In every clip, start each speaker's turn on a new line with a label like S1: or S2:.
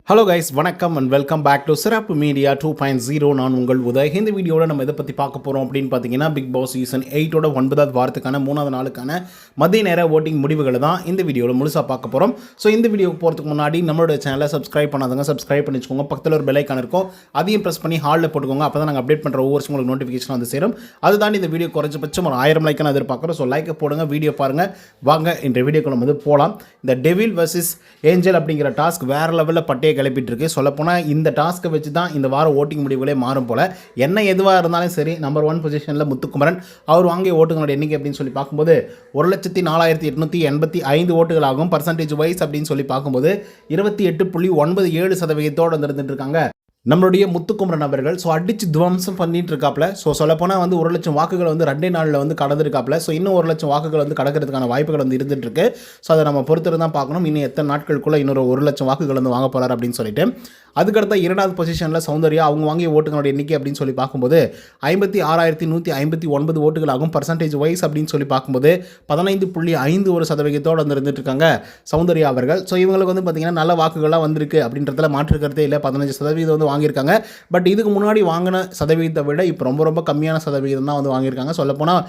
S1: Hello guys, வணக்கம் and welcome back to சிறப்பு media 2.0. நான் உங்கள் உதய். இந்த வீடியோவில் நம்ம எதை பற்றி பார்க்க போகிறோம் அப்படின்னு பார்த்தீங்கன்னா, பிக் பாஸ் சீசன் 8ஓட 9வது வாரத்துக்கான 3வது நாளுக்கான மதிய நேர ஓட்டிங் முடிவுகளை தான் இந்த வீடியோவில் முழுசாக பார்க்க போகிறோம். ஸோ இந்த வீடியோக்கு போகிறதுக்கு முன்னாடி நம்மளோட சேனலை சப்ஸ்கிரைப் பண்ணாதவங்க சப்ஸ்கிரைப் பண்ணி வச்சுக்கோங்க. பக்கத்தில் ஒரு பெல் ஐக்கான் இருக்கும், அதையும் ப்ரெஸ் பண்ணி ஹாலில் போட்டுக்கோங்க. அப்போ தான் நாங்கள் அப்டேட் பண்ணுற ஒவ்வொரு உங்களுக்கு நோட்டிஃபிகேஷன் வந்து சேரும். அதுதான் இந்த வீடியோ குறைஞ்சபட்சம் ஒரு 1000 லைக்கான எதிர்பார்க்குறோம். ஸோ லைக்கை போடுங்க, வீடியோ பாருங்கள். வாங்க இந்த வீடியோக்குள்ள வந்து போகலாம். இந்த டெவில் வர்சஸ் ஏஞ்சல் அப்படிங்கிற டாஸ்க் வேறு லெவலில் பட்டையை கிளப்பிட்டு இருக்கு. சொல்லப்போனால் இந்த டாஸ்க்கை வச்சு தான் இந்த வாரம் ஓட்டிங் முடிவுகளே மாறும் போல். என்ன எதுவாக இருந்தாலும் சரி, நம்பர் 1 பொசிஷனில் முத்துக்குமரன் அவர் வாங்கிய ஓட்டுகளோட எண்ணிக்கை அப்படின்னு சொல்லி பார்க்கும்போது 1,04,885 ஓட்டுகள் ஆகும். பர்சன்டேஜ் வைஸ் அப்படின்னு சொல்லி பார்க்கும்போது 28.97% இருந்துட்டு இருக்காங்க நம்மளுடைய முத்துக்குமரன் அவர்கள். ஸோ அடித்து துவம்சம் பண்ணிட்டு இருக்காப்புல. ஸோ சொல்லப்போனால் வந்து 1,00,000 வாக்குகள் வந்து 2 நாளில் வந்து கடந்திருக்காப்புல. ஸோ இன்னும் 1,00,000 வாக்குகள் வந்து கடக்கிறதுக்கான வாய்ப்புகள் வந்து இருந்துட்டு இருக்கு. ஸோ அதை நம்ம பொறுத்து தான் பார்க்கணும். இன்னும் எத்தனை நாட்களுக்குள்ளே இன்னொரு 1,00,000 வாக்குகள் வந்து வாங்க போகிறார் அப்படின்னு சொல்லிட்டு. அதுக்கடுத்த 2வது பொசிஷனில் சௌந்தர்யா அவங்க வாங்கிய ஓட்டுகளோட எண்ணிக்கை அப்படின்னு சொல்லி பார்க்கும்போது 56,159 ஓட்டுகள் ஆகும். பர்சன்டேஜ் வைஸ் அப்படின்னு சொல்லி பார்க்கும்போது 15.51% வந்து இருந்துட்டு இருக்காங்க சௌந்தர்யா அவர்கள். ஸோ இவங்களுக்கு வந்து பார்த்திங்கன்னா நல்ல வாக்குகளாக வந்திருக்கு அப்படின்றதுல மாற்றுக்கிறதே இல்லை. 15% வந்து வாங்கியிருக்காங்க. பட் இதுக்கு முன்னாடி வாங்கின சதவீதத்தை விட இப்போ ரொம்ப கம்மியான சதவீதம் தான் வந்து வாங்கியிருக்காங்க. சொல்லப்போனால்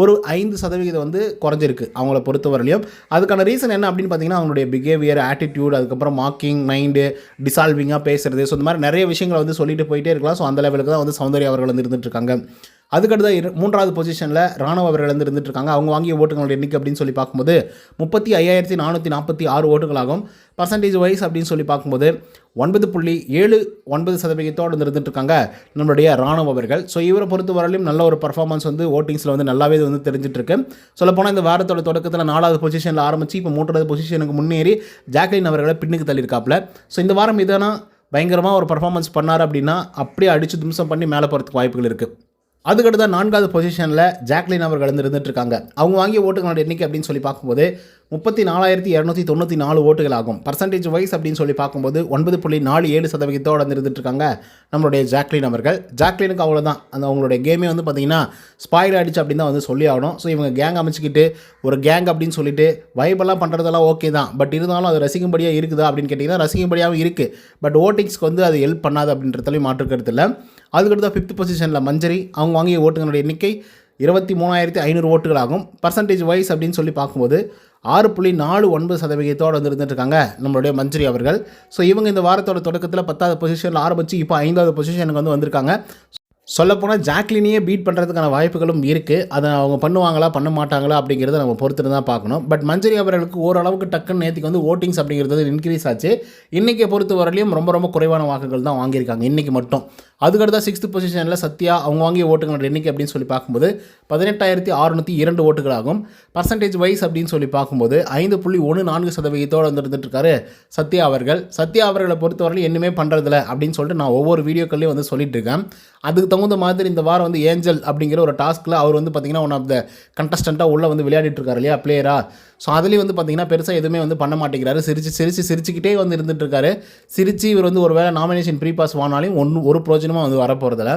S1: ஒரு 5% வந்து குறைஞ்சிருக்கு அவங்கள பொறுத்தவரையிலையும். அதுக்கான ரீசன் என்ன அப்படின்னு பார்த்தீங்கன்னா, அவங்களுடைய பிஹேவியர், ஆட்டிடியூட், அதுக்கப்புறம் மார்க்கிங் மைண்டு, டிசால்விங்காக பேசுகிறது. ஸோ இந்த மாதிரி நிறைய விஷயங்களை வந்து சொல்லிட்டு போயிட்டே இருக்கலாம். ஸோ அந்த லெவலுக்கு தான் வந்து சௌந்தர்யா அவர்கள் வந்து இருந்துட்டு இருக்காங்க. அதுக்கடுத்த 3வது பொசிஷனில் ராணுவ அவர்கள் வந்து இருந்துட்டு இருக்காங்க. அவங்க வாங்கிய ஓட்டுகளோட எண்ணிக்கை அப்படின்னு சொல்லி பார்க்கும்போது 35,446 ஓட்டுகளாகும். பர்சன்டேஜ் வைஸ் அப்படின்னு சொல்லி பார்க்கும்போது 9.79% இருந்துட்டு இருக்காங்க நம்மளுடைய ராணுவ அவர்கள். ஸோ இவரை பொறுத்தவரையிலும் நல்ல ஒரு பர்ஃபார்மன்ஸ் வந்து ஓட்டிங்ஸில் வந்து நல்லாவே வந்து தெரிஞ்சிட்டு இருக்கு. சொல்லப்போனால் இந்த வாரத்தோட தொடக்கத்தில் 4வது பொசிஷனில் ஆரம்பித்து இப்போ 3வது பொசிஷனுக்கு முன்னேறி ஜாக்லின் அவர்களை பின்னுக்கு தள்ளியிருக்காப்புல. ஸோ இந்த வாரம் இதனா பயங்கரமாக ஒரு பர்ஃபார்மன்ஸ் பண்ணார் அப்படின்னா அப்படியே அடித்து தும்சம் பண்ணி மேலே போகிறதுக்கு வாய்ப்புகள் இருக்குது. அதுக்கடுத்த 4வது பொசிஷனில் ஜாக்லின் அவர்கள் வந்து இருந்துட்டு இருக்காங்க. அவங்க வாங்கிய ஓட்டுகளோட எண்ணிக்கை அப்படின்னு சொல்லி பார்க்கும்போது 34,294 ஓட்டுகள் ஆகும். பர்சன்டேஜ் வைஸ் அப்படின்னு சொல்லி பார்க்கும்போது 9.47% வந்து இருந்துட்டு இருக்காங்க நம்மளுடைய ஜாக்லின் அவர்கள். ஜாக்லினுக்கு அவ்வளோதான், அந்த அவங்களுடைய கேமே வந்து பார்த்திங்கன்னா ஸ்பாயில் ஆகிடுச்சு அப்படின்னு தான் வந்து சொல்லி ஆகணும். ஸோ இவங்க கேங் அமைச்சிக்கிட்டு ஒரு கேங் அப்படின்னு சொல்லிட்டு வைபெல்லாம் பண்ணுறதெல்லாம் ஓகே தான். பட் இருந்தாலும் அது ரசிக்கும்படியாக இருக்குதா அப்படின்னு கேட்டிங்கன்னா ரசிக்கும்படியாகவும் இருக்குது. பட் ஓட்டிங்ஸ்க்கு வந்து அது ஹெல்ப் பண்ணாது அப்படின்றதுலையும் மாற்றுக்கிறது இல்லை. அதுக்கடுத்த 5th பொசிஷனில் மஞ்சரி அவங்க வாங்கிய ஓட்டுகளோட எண்ணிக்கை 23,500 ஓட்டுகள் ஆகும். பர்சன்டேஜ் வைஸ் அப்படின்னு சொல்லி பார்க்கும்போது 6.49% வந்து இருந்துட்டு இருக்காங்க நம்மளுடைய மஞ்சரி அவர்கள். ஸோ இவங்க இந்த வாரத்தோட தொடக்கத்தில் 10வது பொசிஷனில் ஆரம்பித்து இப்போ 5வது பொசிஷனுக்கு வந்து வந்திருக்காங்க. சொல்லப்போனால் ஜாக்லினையே பீட் பண்ணுறதுக்கான வாய்ப்புகளும் இருக்குது. அதை அவங்க பண்ணுவாங்களா பண்ண மாட்டாங்களா அப்படிங்கிறத நம்ம பொறுத்து தான் பார்க்கணும். பட் மஞ்சரி அவர்களுக்கு ஓரளவுக்கு டக்குன்னு நேற்றுக்கு வந்து ஓட்டிங்ஸ் அப்படிங்கிறது இன்க்ரீஸ் ஆச்சு. இன்றைக்கி பொறுத்த வரலையும் ரொம்ப குறைவான வாக்குகள் தான் வாங்கியிருக்காங்க இன்றைக்கி மட்டும். அதுக்கடுத்த 6th பொசிஷனில் சத்யா அவங்க வாங்கிய ஓட்டுகளோட எண்ணிக்கை அப்படின்னு சொல்லி பார்க்கும்போது 18,602 ஓட்டுகள் ஆகும். பர்சன்டேஜ் வைஸ் அப்படின்னு சொல்லி பார்க்கும்போது 5.14% வந்து இருந்துட்டு இருக்காரு சத்யா அவர்கள். சத்யா அவர்களை பொறுத்தவரையிலும் என்னமே பண்ணுறதில்ல அப்படின்னு சொல்லிட்டு நான் ஒவ்வொரு வீடியோக்கள்லையும் வந்து சொல்லிட்டு இருக்கேன். அதுக்கு தகுந்த மாதிரி இந்த வாரம் வந்து ஏஞ்சல் அப்படிங்கிற ஒரு டாஸ்கில் அவர் வந்து பார்த்திங்கன்னா ஒன் ஆஃப் த கண்டஸ்டண்ட்டாக உள்ளே வந்து விளையாடிட்டு இருக்காரு இல்லையா, பிளேயராக. ஸோ அதுலேயும் வந்து பார்த்திங்கன்னா பெருசாக எதுவுமே வந்து பண்ண மாட்டேங்கிறாரு. சிரிச்சுக்கிட்டே வந்து இருந்துட்டு இருக்காரு. சிரித்து இவர் வந்து ஒரு வேளை நாமினேஷன் ப்ரீ பாஸ் வானாலையும் ஒரு பிரோஜனமாக வந்து வரப்போகிறதில்ல.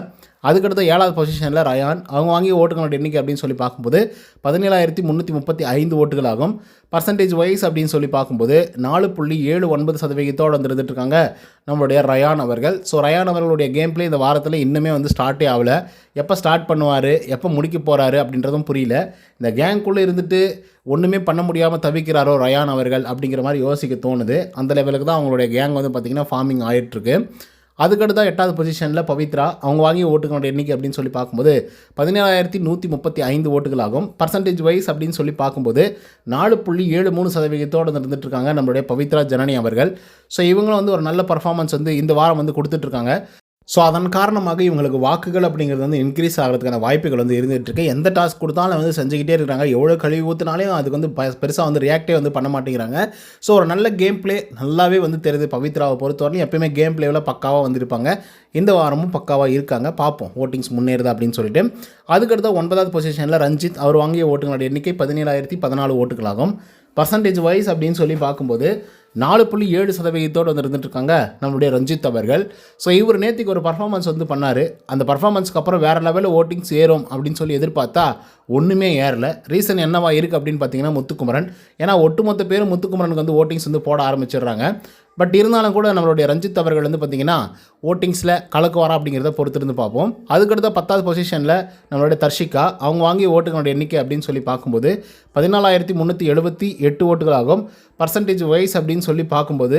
S1: அதுக்கடுத்த 7வது பொசிஷனில் ரயான் அவங்க வாங்கிய ஓட்டுகளோட எண்ணிக்கை அப்படின்னு சொல்லி பார்க்கும்போது 17,335 ஓட்டுகள் ஆகும். பர்சன்டேஜ் வைஸ் அப்படின்னு சொல்லி பார்க்கும்போது 4.79% வந்து இருந்துட்டு இருக்காங்க நம்மளுடைய ரயான் அவர்கள். ஸோ ரயான் அவர்களுடைய கேம் பிளே இந்த வாரத்தில் இன்னுமே வந்து ஸ்டார்ட்டே ஆகலை. எப்போ ஸ்டார்ட் பண்ணுவார், எப்போ முடிக்க போகிறாரு அப்படின்றதும் புரியல. இந்த கேங்குள்ளே இருந்துட்டு ஒன்றுமே பண்ண முடியாமல் தவிக்கிறாரோ ரயான் அவர்கள் அப்படிங்கிற மாதிரி யோசிக்க தோணுது. அந்த லெவலுக்கு தான் அவங்களுடைய கேங் வந்து பார்த்திங்கன்னா ஃபார்மிங் ஆகிட்டுருக்கு. அதுக்கடுத்த 8வது பொசிஷனில் பவித்ரா அவங்க வாங்கிய ஓட்டுகளோட எண்ணிக்கை அப்படின்னு சொல்லி பார்க்கும்போது 17,135 ஓட்டுகள் ஆகும். பர்சன்டேஜ் வைஸ் அப்படின்னு சொல்லி பார்க்கும்போது 4.73% இருந்துட்டு இருக்காங்க நம்மளுடைய பவித்ரா ஜனனி அவர்கள். ஸோ இவங்களும் வந்து ஒரு நல்ல பர்ஃபார்மன்ஸ் வந்து இந்த வாரம் வந்து கொடுத்துட்ருக்காங்க. ஸோ அதன் காரணமாக இவங்களுக்கு வாக்குகள் அப்படிங்கிறது வந்து இன்க்ரீஸ் ஆகிறதுக்கான வாய்ப்புகள் வந்து இருந்துகிட்ருக்கு. எந்த டாஸ்க் கொடுத்தாலும் வந்து செஞ்சுக்கிட்டே இருக்கிறாங்க. எவ்வளோ கழுவி ஊற்றினாலையும் அதுக்கு வந்து பெருசாக வந்து ரியாக்டே வந்து பண்ண மாட்டேங்கிறாங்க. ஸோ ஒரு நல்ல கேம் பிளே நல்லாவே வந்து தெரியுது. பவித்ராவை பொறுத்தவரையும் எப்பயுமே கேம் பிளேவில் பக்காவாக வந்திருப்பாங்க. இந்த வாரமும் பக்காவாக இருக்காங்க. பார்ப்போம் ஓட்டிங்ஸ் முன்னேறுது அப்படின்னு சொல்லிட்டு. அதுக்கடுத்த 9வது பொசிஷனில் ரஞ்சித் அவர் வாங்கிய ஓட்டுகளோட எண்ணிக்கை 17,014 ஓட்டுகளாகும். பர்சன்டேஜ் வைஸ் அப்படின்னு சொல்லி பார்க்கும்போது 4.7% வந்து இருந்துட்டுருக்காங்க நம்மளுடைய ரஞ்சித் அவர்கள். ஸோ இவர் நேற்றுக்கு ஒரு பர்ஃபார்மன்ஸ் வந்து பண்ணார். அந்த பர்ஃபார்மன்ஸ்க்கு அப்புறம் வேறு லெவலில் ஓட்டிங்ஸ் ஏறும் அப்படின்னு சொல்லி எதிர்பார்த்தா ஒன்றுமே ஏறல. ரீசன் என்னவா இருக்குது அப்படின்னு பார்த்தீங்கன்னா முத்துக்குமரன். ஏன்னா ஒட்டுமொத்த பேரும் முத்துக்குமரனுக்கு வந்து ஓட்டிங்ஸ் வந்து போட ஆரம்பிச்சிடுறாங்க. பட் இருந்தாலும் கூட நம்மளுடைய ரஞ்சித் அவர்கள் வந்து பார்த்திங்கன்னா ஓட்டிங்ஸில் கலக்குவாரா அப்படிங்கிறத பொறுத்திருந்து பார்ப்போம். அதுக்கடுத்த 10வது பொசிஷனில் நம்மளுடைய தர்ஷிகா, அவங்க வாங்கிய ஓட்டுகளோட எண்ணிக்கை அப்படின்னு சொல்லி பார்க்கும்போது 14,378 ஓட்டுகளாகும். பர்சன்டேஜ் வைஸ் அப்படின்னு சொல்லி பார்க்கும்போது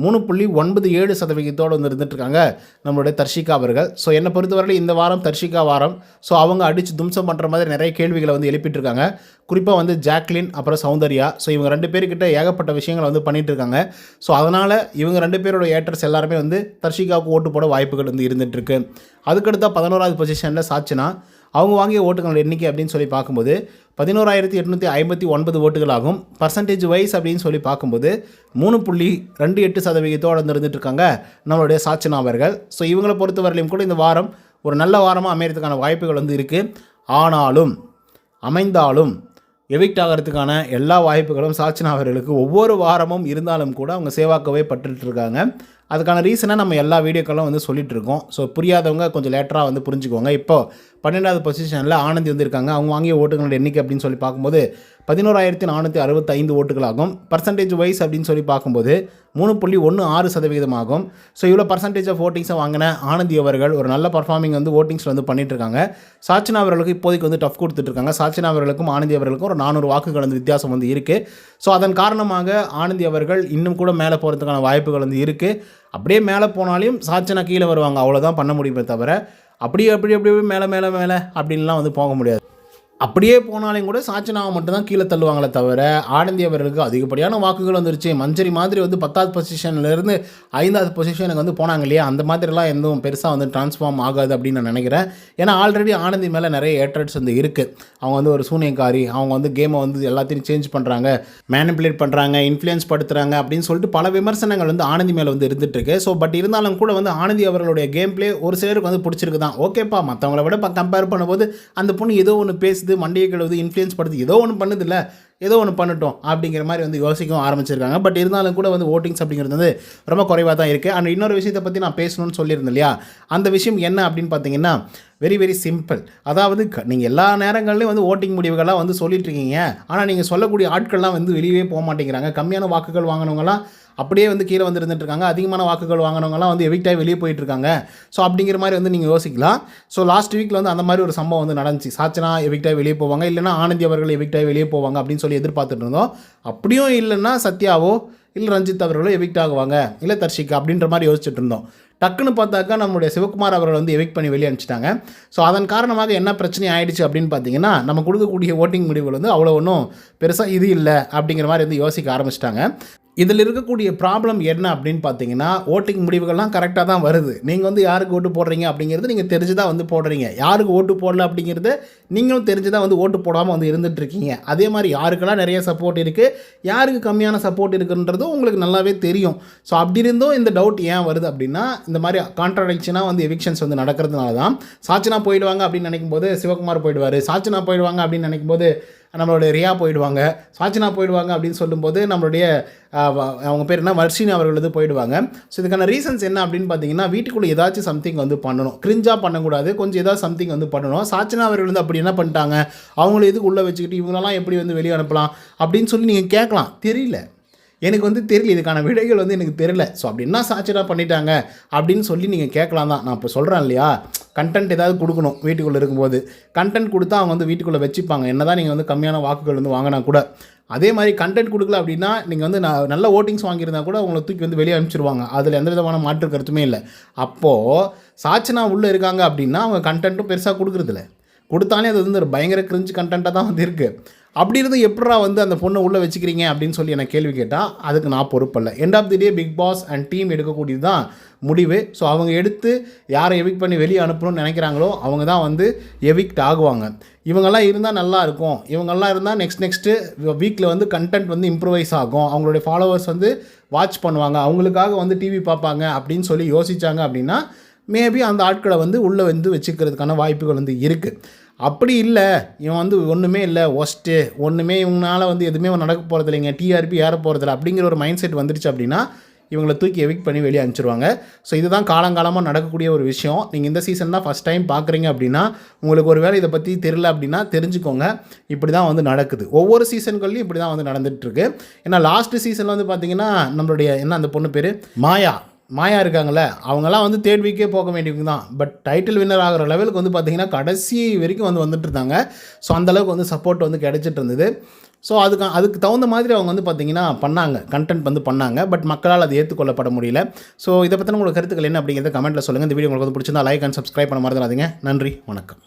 S1: 3.97% வந்து இருந்துகிட்ருக்காங்க நம்மளுடைய தர்ஷிகா அவர்கள். ஸோ என்னை பொறுத்தவரையில் இந்த வாரம் தர்ஷிகா வாரம். ஸோ அவங்க அடித்து தும்சம் பண்ணுற மாதிரி நிறைய கேள்விகளை வந்து எழுப்பிட்டுருக்காங்க. குறிப்பாக வந்து ஜாக்லின் அப்புறம் சௌந்தர்யா. ஸோ இவங்க 2 பேர்கிட்ட ஏகப்பட்ட விஷயங்களை வந்து பண்ணிகிட்டு இருக்காங்க. ஸோ அதனால் இவங்க 2 பேரோட ஏட்டர்ஸ் எல்லாருமே வந்து தர்ஷிகாவுக்கு ஓட்டு போட வாய்ப்புகள் வந்து இருந்துகிட்ருக்கு. அதுக்கடுத்த 11வது பொசிஷனில் சாட்சினா, அவங்க வாங்கிய ஓட்டுகளோட எண்ணிக்கை அப்படின்னு சொல்லி பார்க்கும்போது 11,859 ஓட்டுகளாகும். பர்சன்டேஜ் வைஸ் அப்படின்னு சொல்லி பார்க்கும்போது 3.28% இருந்துகிட்ருக்காங்க நம்மளுடைய சாட்சினா அவர்கள். ஸோ இவங்களை பொறுத்தவரையிலும் கூட இந்த வாரம் ஒரு நல்ல வாரமாக அமையறதுக்கான வாய்ப்புகள் வந்து இருக்குது. ஆனாலும் அமைந்தாலும் எவிக்ட் ஆகிறதுக்கான எல்லா வாய்ப்புகளும் சாட்சினா அவர்களுக்கு ஒவ்வொரு வாரமும் இருந்தாலும் கூட அவங்க சேவாக்கவே பட்டுருக்காங்க. அதுக்கான ரீசனை நம்ம எல்லா வீடியோக்களும் வந்து சொல்லிகிட்ருக்கோம். ஸோ புரியாதவங்க கொஞ்சம் லேட்டராக வந்து புரிஞ்சுக்கோங்க. இப்போது 12வது பொசிஷனில் ஆனந்தி வந்திருக்காங்க. அவங்க வாங்கிய ஓட்டுகளோட எண்ணிக்கை அப்படின்னு சொல்லி பார்க்கும்போது 11,465 ஓட்டுகளாகும். பர்சன்டேஜ் வைஸ் அப்படின்னு சொல்லி பார்க்கும்போது 3.16% ஆகும். ஸோ இவ்வளோ பர்சன்டேஜ் ஆஃப் ஓட்டிங்ஸை வாங்கின ஆனந்தி அவர்கள் ஒரு நல்ல பர்ஃபார்மிங் வந்து ஓட்டிங்ஸில் வந்து பண்ணிகிட்ருக்காங்க. சாட்சினா அவர்களுக்கு இப்போதைக்கு வந்து டஃப் கொடுத்துட்ருக்காங்க. சாட்சினா அவர்களுக்கும் ஆனந்தி அவர்களுக்கும் ஒரு 400 வாக்குகள் வந்து வித்தியாசம் வந்து இருக்குது. ஸோ அதன் காரணமாக ஆனந்தி அவர்கள் இன்னும் கூட மேலே போகிறதுக்கான வாய்ப்புகள் வந்து இருக்குது. அப்படியே மேலே போனாலையும் சாட்சினா கீழே வருவாங்க, அவ்வளோதான் பண்ண முடியுமே தவிர அப்படியே மேலே அப்படின்லாம் வந்து போக முடியாது. அப்படியே போனாலும் கூட சாட்சினாவை மட்டும்தான் கீழே தள்ளுவாங்களே தவிர ஆனந்தி அவர்களுக்கு அதிகப்படியான வாக்குகள் வந்துருச்சு. மஞ்சரி மாதிரி வந்து 10வது பொசிஷன்லேருந்து 5வது பொசிஷனுக்கு வந்து போனாங்க இல்லையா, அந்த மாதிரிலாம் எதுவும் பெருசாக வந்து ட்ரான்ஸ்ஃபார்ம் ஆகாது அப்படின்னு நான் நினைக்கிறேன். ஏன்னா ஆல்ரெடி ஆனந்தி மேலே நிறைய ஏட்ரட்ஸ் வந்து இருக்குது. அவங்க வந்து ஒரு சூனியக்காரி, அவங்க வந்து கேமை வந்து எல்லாத்தையும் சேஞ்ச் பண்ணுறாங்க, மேனிப்புலேட் பண்ணுறாங்க, இன்ஃப்ளூயன்ஸ் படுத்துகிறாங்க அப்படின்னு சொல்லிட்டு பல விமர்சனங்கள் வந்து ஆனந்தி மேலே வந்து இருந்துகிட்ருக்கு. ஸோ பட் இருந்தாலும் கூட வந்து ஆனந்தி அவர்களுடைய கேம் பிளே ஒரு சிலருக்கு வந்து பிடிச்சிருக்கு தான். ஓகேப்பா, மற்றவங்கள விட கம்பேர் பண்ணும்போது அந்த பொண்ணு ஏதோ ஒன்று பேசுது, மண்டியை கழுவுது, இன்ஃப்ளூயன்ஸ் படுத்து, ஏதோ ஒன்று பண்ணுதில்ல, ஏதோ ஒன்று பண்ணட்டும் அப்படிங்கிற மாதிரி வந்து யோசிக்கவும் ஆரம்பிச்சிருக்காங்க. பட் இருந்தாலும் கூட வந்து ஓட்டிங்ஸ் அப்படிங்கிறது வந்து ரொம்ப குறைவாக தான் இருக்குது. அண்ட் இன்னொரு விஷயத்தை பற்றி நான் பேசணும்னு சொல்லியிருந்தேன் இல்லையா, அந்த விஷயம் என்ன அப்படின்னு பார்த்தீங்கன்னா வெரி சிம்பிள். அதாவது நீங்கள் எல்லா நேரங்கள்லையும் வந்து ஓட்டிங் முடிவுகள்லாம் வந்து சொல்லிட்டுருக்கீங்க, ஆனால் நீங்கள் சொல்லக்கூடிய ஆட்கள்லாம் வந்து வெளியே போக மாட்டேங்கிறாங்க. கம்மியான வாக்குகள் வாங்கினவங்களாம் அப்படியே வந்து கீழே வந்து இருந்துட்டுருக்காங்க. அதிகமான வாக்குகள் வாங்கினவங்கலாம் வந்து எவிக்டாகி வெளியே போயிட்டுருக்காங்க. ஸோ அப்படிங்கிற மாதிரி வந்து நீங்கள் யோசிக்கலாம். ஸோ லாஸ்ட் வீக்கில் வந்து அந்த மாதிரி ஒரு சம்பவம் வந்து நடந்துச்சு. சாட்சினா எவிக்டாகி வெளியே போவாங்க, இல்லைனா ஆனந்தி அவர்கள் எவிக்டாகி வெளியே போவாங்க அப்படின்னு சொல்லி எதிர்பார்த்துட்டு இருந்தோம். அப்படியும் இல்லைன்னா சத்யாவோ இல்லை ரஞ்சித் அவர்களோ எவிக்ட் ஆகுவாங்க, இல்லை தர்ஷிகா அப்படின்ற மாதிரி யோசிச்சுட்டு இருந்தோம். டக்குன்னு பார்த்தாக்கா நம்மளுடைய சிவகுமார் அவர்கள் வந்து எவிக்ட் பண்ணி வெளியே அனுப்பிச்சிட்டாங்க. ஸோ அதன் காரணமாக என்ன பிரச்சனை ஆகிடுச்சு அப்படின்னு பார்த்தீங்கன்னா, நம்ம கொடுக்கக்கூடிய ஓட்டிங் முடிவுகள் வந்து அவ்வளோ ஒன்றும் பெருசாக இது இல்லை அப்படிங்கிற மாதிரி வந்து யோசிக்க ஆரம்பிச்சிட்டாங்க. இதில் இருக்கக்கூடிய ப்ராப்ளம் என்ன அப்படின்னு பார்த்தீங்கன்னா, ஓட்டிங் முடிவுகள்லாம் கரெக்டாக தான் வருது. நீங்கள் வந்து யாருக்கு ஓட்டு போடுறீங்க அப்படிங்கிறது நீங்கள் தெரிஞ்சு தான் வந்து போடுறீங்க. யாருக்கு ஓட்டு போடல அப்படிங்கிறது நீங்களும் தெரிஞ்சு தான் வந்து ஓட்டு போடாமல் வந்து இருந்துகிட்ருக்கீங்க. அதே மாதிரி யாருக்கெல்லாம் நிறைய சப்போர்ட் இருக்குது, யாருக்கு கம்மியான சப்போர்ட் இருக்குன்றதும் உங்களுக்கு நல்லாவே தெரியும். ஸோ அப்படி இருந்தும் இந்த டவுட் ஏன் வருது அப்படின்னா, இந்த மாதிரி கான்ட்ராடிக்ஷனாக வந்து எவிக்ஷன்ஸ் வந்து நடக்கிறதுனால தான். சாட்சினா போயிடுவாங்க அப்படின்னு நினைக்கும் போது சிவகுமார் போயிடுவார், சாட்சினா போயிடுவாங்க அப்படின்னு நினைக்கும் போது நம்மளுடைய ரியா போயிடுவாங்க, சாட்சினா போயிடுவாங்க அப்படின்னு சொல்லும்போது நம்மளுடைய அவங்க பேர் என்ன, வர்ஷினி அவர்களது போயிடுவாங்க. ஸோ இதுக்கான ரீசன்ஸ் என்ன அப்படின்னு பார்த்தீங்கன்னா, வீட்டுக்குள்ளே ஏதாச்சும் சம்திங் வந்து பண்ணணும், கிரிஞ்சாக பண்ணக்கூடாது, கொஞ்சம் ஏதாவது சம்திங் வந்து பண்ணணும். சாட்சினா அவர்கள் வந்து அப்படி என்ன பண்ணிட்டாங்க, அவங்கள எதுக்கு உள்ளே வச்சுக்கிட்டு இவங்களெல்லாம் எப்படி வந்து வெளியே அனுப்பலாம் அப்படின்னு சொல்லி நீங்கள் கேட்கலாம். தெரியல, எனக்கு வந்து தெரியல, இதுக்கான விடைகள் வந்து எனக்கு தெரியல. ஸோ அப்படின்னா சாட்சியாக பண்ணிட்டாங்க அப்படின்னு சொல்லி நீங்கள் கேட்கலாம் தான். நான் இப்போ சொல்கிறேன் இல்லையா, கண்டென்ட் ஏதாவது கொடுக்கணும். வீட்டுக்குள்ளே இருக்கும்போது கண்டென்ட் கொடுத்தா அவங்க வந்து வீட்டுக்குள்ளே வச்சுப்பாங்க, என்ன தான் நீங்கள் வந்து கம்மியான வாக்குகள் வந்து வாங்கினா கூட. அதே மாதிரி கண்டென்ட் கொடுக்கல அப்படின்னா நீங்கள் வந்து நல்ல ஓட்டிங்ஸ் வாங்கியிருந்தா கூட அவங்கள தூக்கி வந்து வெளியே அனுப்பிச்சிருவாங்க. அதில் எந்த விதமான மாற்று கருத்துமே இல்லை. அப்போது சாட்சினா உள்ளே இருக்காங்க அப்படின்னா அவங்க கண்டென்ட்டும் பெருசாக கொடுக்குறதில்ல, கொடுத்தாலே அது வந்து ஒரு பயங்கர கிரிஞ்சு கண்டென்ட்டாக தான் வந்து இருக்குது. அப்படி இருந்து எப்படா வந்து அந்த பொண்ணை உள்ளே வச்சுக்கிறீங்க அப்படின்னு சொல்லி எனக்கு கேள்வி கேட்டால் அதுக்கு நான் பொறுப்பல்ல. End of the day Big Boss and team எடுக்கக்கூடியது தான் முடிவு. ஸோ அவங்க எடுத்து யாரை எவிக்ட் பண்ணி வெளியே அனுப்பணும்னு நினைக்கிறாங்களோ அவங்க தான் வந்து எவிக்ட் ஆகுவாங்க. இவங்கெல்லாம் இருந்தால் நல்லா இருக்கும், இவங்கெல்லாம் இருந்தால் நெக்ஸ்ட்டு வீக்கில் வந்து கண்டென்ட் வந்து இம்ப்ரூவைஸ் ஆகும், அவங்களுடைய ஃபாலோவர்ஸ் வந்து வாட்ச் பண்ணுவாங்க, அவங்களுக்காக வந்து டிவி பார்ப்பாங்க அப்படின்னு சொல்லி யோசித்தாங்க அப்படின்னா மேபி அந்த ஆட்களை வந்து உள்ளே வந்து வச்சுக்கிறதுக்கான வாய்ப்புகள் வந்து இருக்குது. அப்படி இல்லை, இவன் வந்து ஒன்றுமே இல்லை, ஒஸ்ட்டு, ஒன்றுமே இவங்களால வந்து எதுவுமே நடக்க போகிறது இல்லைங்க, டிஆர்பி ஏற போகிறதில்ல அப்படிங்கிற ஒரு மைண்ட் செட் வந்துடுச்சு அப்படின்னா இவங்களை தூக்கி எவிக்ட் பண்ணி வெளியே அனுப்பிச்சிருவாங்க. ஸோ இதுதான் காலங்காலமாக நடக்கக்கூடிய ஒரு விஷயம். நீங்கள் இந்த சீசன் தான் ஃபஸ்ட் டைம் பார்க்குறீங்க அப்படின்னா, உங்களுக்கு ஒரு வேளை இதை பற்றி தெரியல அப்படின்னா தெரிஞ்சுக்கோங்க. இப்படி தான் வந்து நடக்குது. ஒவ்வொரு சீசன்கள்லையும் இப்படி தான் வந்து நடந்துகிட்ருக்கு. ஏன்னா லாஸ்ட்டு சீசனில் வந்து பார்த்திங்கன்னா நம்மளுடைய அந்த பொண்ணு பேர் மாயா இருக்காங்களே, அவங்கெல்லாம் வந்து தேர்ட் வீக்கே போக வேண்டியவங்க தான். பட் டைட்டில் வின்னர் ஆகிற லெவலுக்கு வந்து பார்த்திங்கன்னா கடைசி வரைக்கும் வந்துட்டு இருந்தாங்க. ஸோ அந்தளவுக்கு வந்து சப்போர்ட் வந்து கிடச்சிட்டு இருந்தது. ஸோ அதுக்கு தகுந்த மாதிரி அவங்க வந்து பார்த்திங்கன்னா கண்டென்ட் வந்து பண்ணாங்க. பட் மக்களால் அது ஏற்றுக்கொள்ளப்பட முடியல. ஸோ இதை பற்றின உங்களுக்கு கருத்துக்கள் என்ன அப்படிங்கிறத கமெண்ட்டில் சொல்லுங்கள். இந்த வீடியோ உங்களுக்கு வந்து பிடிச்சிருந்தா லைக் அண்ட் சப்ஸ்கிரைப் பண்ண மறந்துடாதீங்க. நன்றி, வணக்கம்.